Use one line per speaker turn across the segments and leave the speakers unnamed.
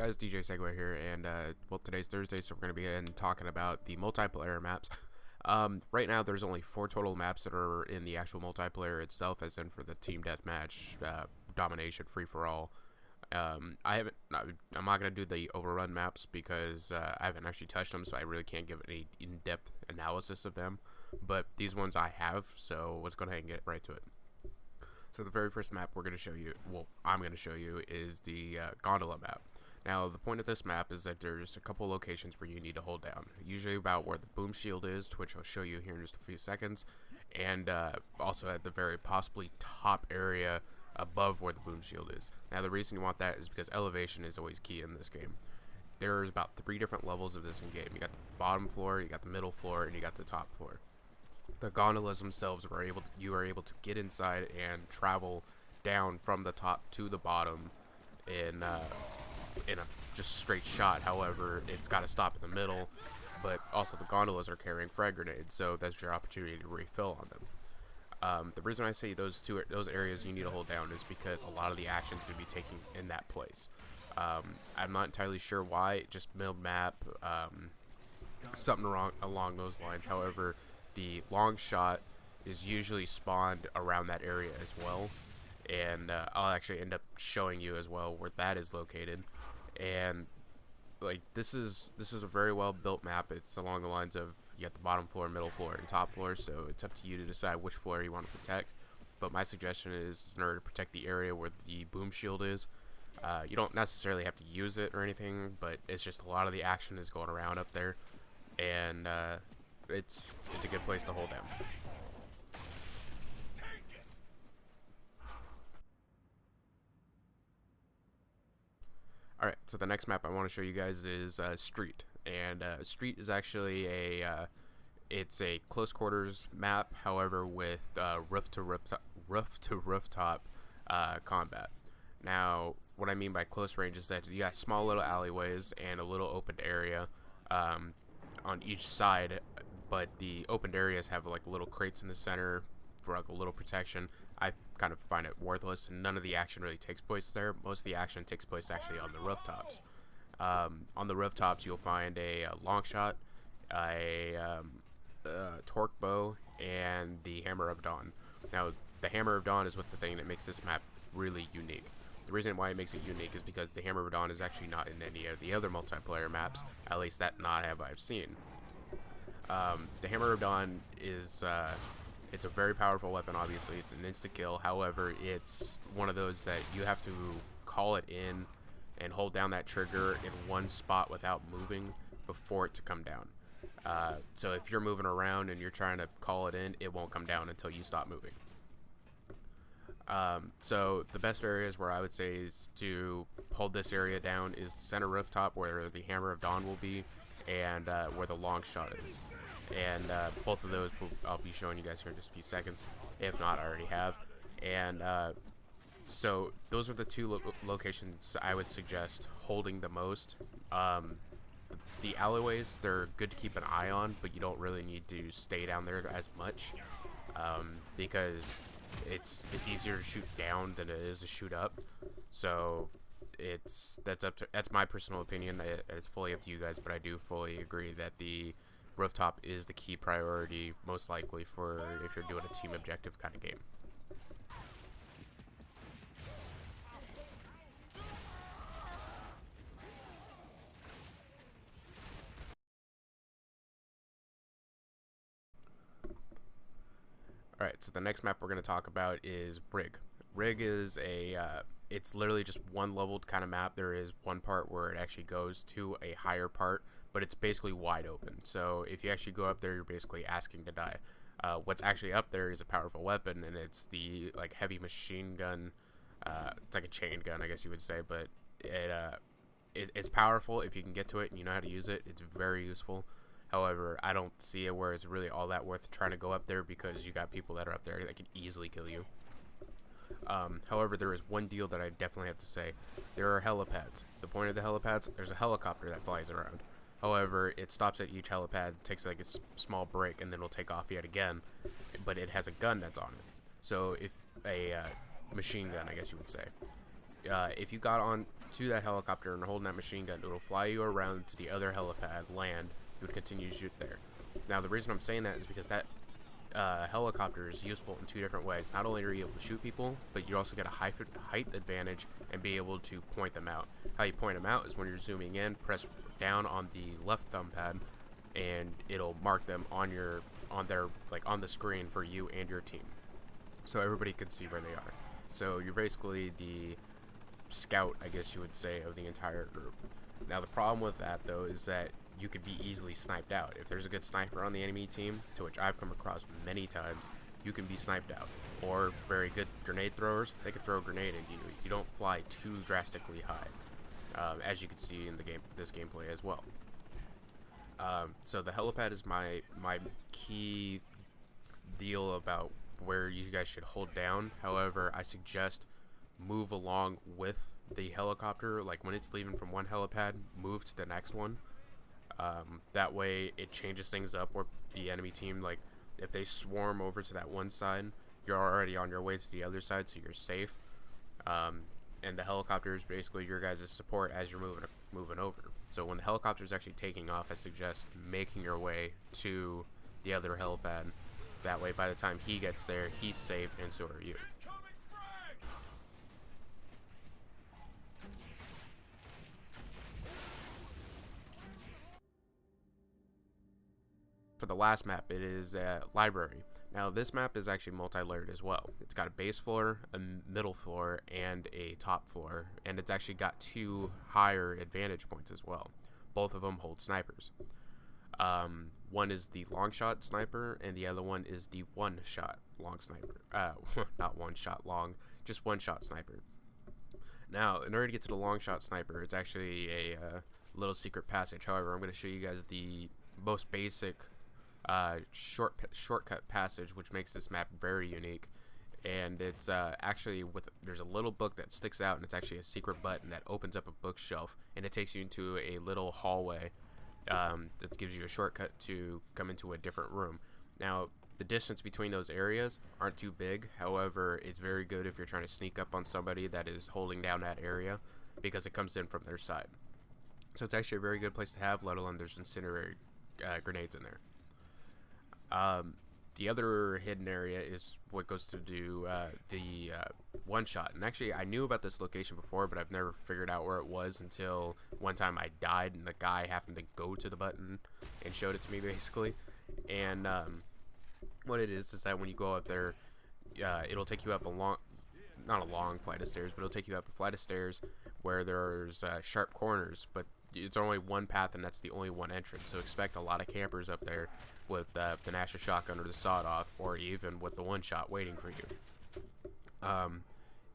guys, DJ Segway here, and well, today's Thursday, so we're going to begin talking about the multiplayer maps. Right now, there's only 4 total maps that are in the actual multiplayer itself, as in for the team deathmatch, domination, free for all. I'm not going to do the overrun maps because I haven't actually touched them, so I really can't give any in-depth analysis of them. But these ones I have, so let's go ahead and get right to it. So the very first map we're going to show you, well, I'm going to show you, is the Gondola map. Now, the point of this map is that there's a couple locations where you need to hold down. Usually about where the boom shield is, which I'll show you here in just a few seconds, and also at the very possibly top area above where the boom shield is. Now, the reason you want that is because elevation is always key in this game. There's about 3 different levels of this in game. You got the bottom floor, you got the middle floor, and you got the top floor. The gondolas themselves you are able to get inside and travel down from the top to the bottom in a just straight shot. However, it's got to stop in the middle, but also the gondolas are carrying frag grenades, so that's your opportunity to refill on them. The reason I say those areas you need to hold down is because a lot of the action is going to be taking in that place. I'm not entirely sure why, just mid map, something wrong along those lines. However, the long shot is usually spawned around that area as well, and I'll actually end up showing you as well where that is located. And like this is a very well built map. It's along the lines of you got the bottom floor, middle floor, and top floor, so it's up to you to decide which floor you want to protect. But my suggestion is, in order to protect the area where the boom shield is, you don't necessarily have to use it or anything, but it's just a lot of the action is going around up there, and it's a good place to hold down. Alright, so the next map I want to show you guys is Street, and Street is actually it's a close quarters map, however with roof to rooftop combat. Now, what I mean by close range is that you got small little alleyways and a little opened area on each side, but the opened areas have like little crates in the center for like a little protection. I kind of find it worthless, and none of the action really takes place there. Most of the action takes place actually on the rooftops. On the rooftops, you'll find a long shot, a torque bow, and the Hammer of Dawn. Now, the Hammer of Dawn is what the thing that makes this map really unique. The reason why it makes it unique is because the Hammer of Dawn is actually not in any of the other multiplayer maps, at least that I've seen. The Hammer of Dawn is it's a very powerful weapon. Obviously, it's an insta kill. However, it's one of those that you have to call it in and hold down that trigger in one spot without moving before it to come down. So if you're moving around and you're trying to call it in, it won't come down until you stop moving. So the best areas where I would say is to hold this area down is the center rooftop where the Hammer of Dawn will be, and where the long shot is. And both of those I'll be showing you guys here in just a few seconds. If not, I already have. And so those are the 2 locations I would suggest holding the most. The alleyways, they're good to keep an eye on, but you don't really need to stay down there as much, because it's easier to shoot down than it is to shoot up. So that's my personal opinion. It's fully up to you guys, but I do fully agree that the rooftop is the key priority, most likely, for if you're doing a team objective kind of game. Alright, so the next map we're going to talk about is Rig. Rig is it's literally just one leveled kind of map. There is one part where it actually goes to a higher part, but it's basically wide open. So if you actually go up there, you're basically asking to die. What's actually up there is a powerful weapon, and it's the like heavy machine gun. It's like a chain gun, I guess you would say, but it's powerful if you can get to it and you know how to use it. It's very useful. However, I don't see it where it's really all that worth trying to go up there, because you got people that are up there that can easily kill you. However, there is one deal that I definitely have to say. There are helipads. The point of the helipads, there's a helicopter that flies around. However, it stops at each helipad, takes like a small break, and then will take off yet again. But it has a gun that's on it. So if a machine gun, I guess you would say. if you got on to that helicopter and holding that machine gun, it'll fly you around to the other helipad, land. You would continue to shoot there. Now, the reason I'm saying that is because that helicopter is useful in two different ways. Not only are you able to shoot people, but you also get a height advantage and be able to point them out. How you point them out is when you're zooming in, press down on the left thumb pad, and it'll mark them on the screen for you and your team, so everybody can see where they are. So you're basically the scout, I guess you would say, of the entire group. Now, the problem with that, though, is that you could be easily sniped out. If there's a good sniper on the enemy team, to which I've come across many times, you can be sniped out. Or very good grenade throwers, they can throw a grenade into you. You don't fly too drastically high, as you can see in this gameplay as well. So the helipad is my key deal about where you guys should hold down. However, I suggest move along with the helicopter. Like when it's leaving from one helipad, move to the next one. That way it changes things up, where the enemy team, like if they swarm over to that one side, you're already on your way to the other side, so you're safe. And the helicopter is basically your guys' support as you're moving over. So when the helicopter is actually taking off, I suggest making your way to the other helipad. That way, by the time he gets there, he's safe, and so are you. For the last map, it is a library. Now, this map is actually multi-layered as well. It's got a base floor, a middle floor, and a top floor, and it's actually got two higher advantage points as well. Both of them hold snipers. One is the long shot sniper, and the other one is the one shot long sniper. Not one shot long, just one shot sniper. Now, in order to get to the long shot sniper, it's actually a little secret passage. However, I'm going to show you guys the most basic shortcut passage, which makes this map very unique. And it's actually there's a little book that sticks out, and it's actually a secret button that opens up a bookshelf, and it takes you into a little hallway that gives you a shortcut to come into a different room. Now, the distance between those areas aren't too big. However, it's very good if you're trying to sneak up on somebody that is holding down that area, because it comes in from their side. So it's actually a very good place to have, let alone there's incendiary grenades in there. The other hidden area is what goes to do the one shot. And actually, I knew about this location before, but I've never figured out where it was until one time I died, and the guy happened to go to the button and showed it to me, basically. And what it is that when you go up there, it'll take you up not a long flight of stairs, but it'll take you up a flight of stairs where there's sharp corners, but it's only one path, and that's the only one entrance. So expect a lot of campers up there with the Nasher shotgun or the sawed-off, or even with the one-shot waiting for you.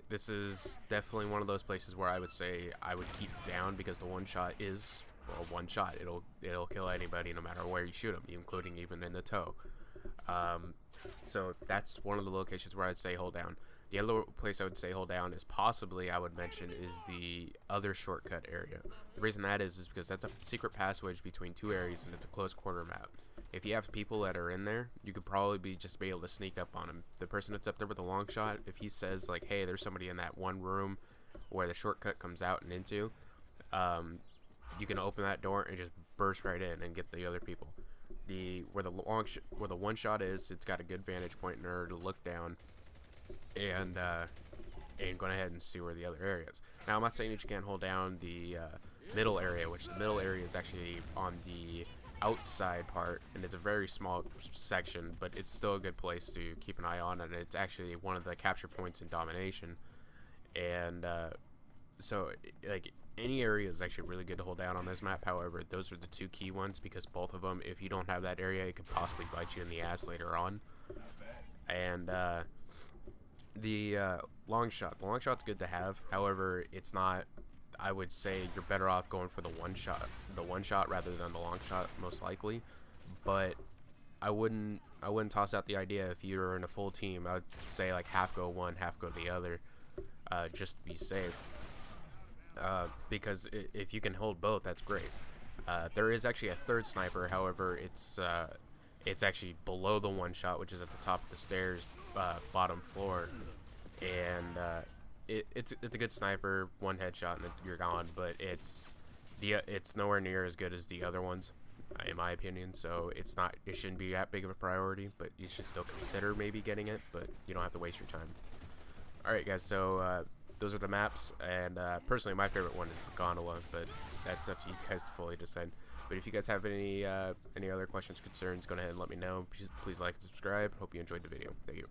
This is definitely one of those places where I would say I would keep down, because the one-shot is, well, one shot. It'll kill anybody no matter where you shoot them, including even in the toe. So that's one of the locations where I'd say hold down. The other place I would say hold down is possibly, I would mention, is the other shortcut area. The reason that is because that's a secret passage between two areas, and it's a close quarter map. If you have people that are in there, you could probably just be able to sneak up on them. The person that's up there with the long shot, if he says like, hey, there's somebody in that one room where the shortcut comes out and into, you can open that door and just burst right in and get the other people. Where the one shot is, it's got a good vantage point in order to look down and go ahead and see where the other area is. Now, I'm not saying that you can't hold down the middle area, which the middle area is actually on the outside part, and it's a very small section, but it's still a good place to keep an eye on, and it's actually one of the capture points in domination. And so like any area is actually really good to hold down on this map. However, those are the two key ones, because both of them, if you don't have that area, it could possibly bite you in the ass later on. And the long shot's good to have. However, it's not, I would say you're better off going for the one shot rather than the long shot, most likely. But I wouldn't toss out the idea if you're in a full team. I would say like half go one, half go the other, just to be safe. Because if you can hold both, that's great. There is actually a third sniper. However, it's actually below the one shot, which is at the top of the stairs, bottom floor, and it's a good sniper, one headshot and you're gone, but it's nowhere near as good as the other ones, in my opinion. So it shouldn't be that big of a priority, but you should still consider maybe getting it, but you don't have to waste your time. All right, guys. So those are the maps, and personally, my favorite one is the Gondola, but that's up to you guys to fully decide. But if you guys have any other questions, concerns, go ahead and let me know. Please like and subscribe. Hope you enjoyed the video. Thank you.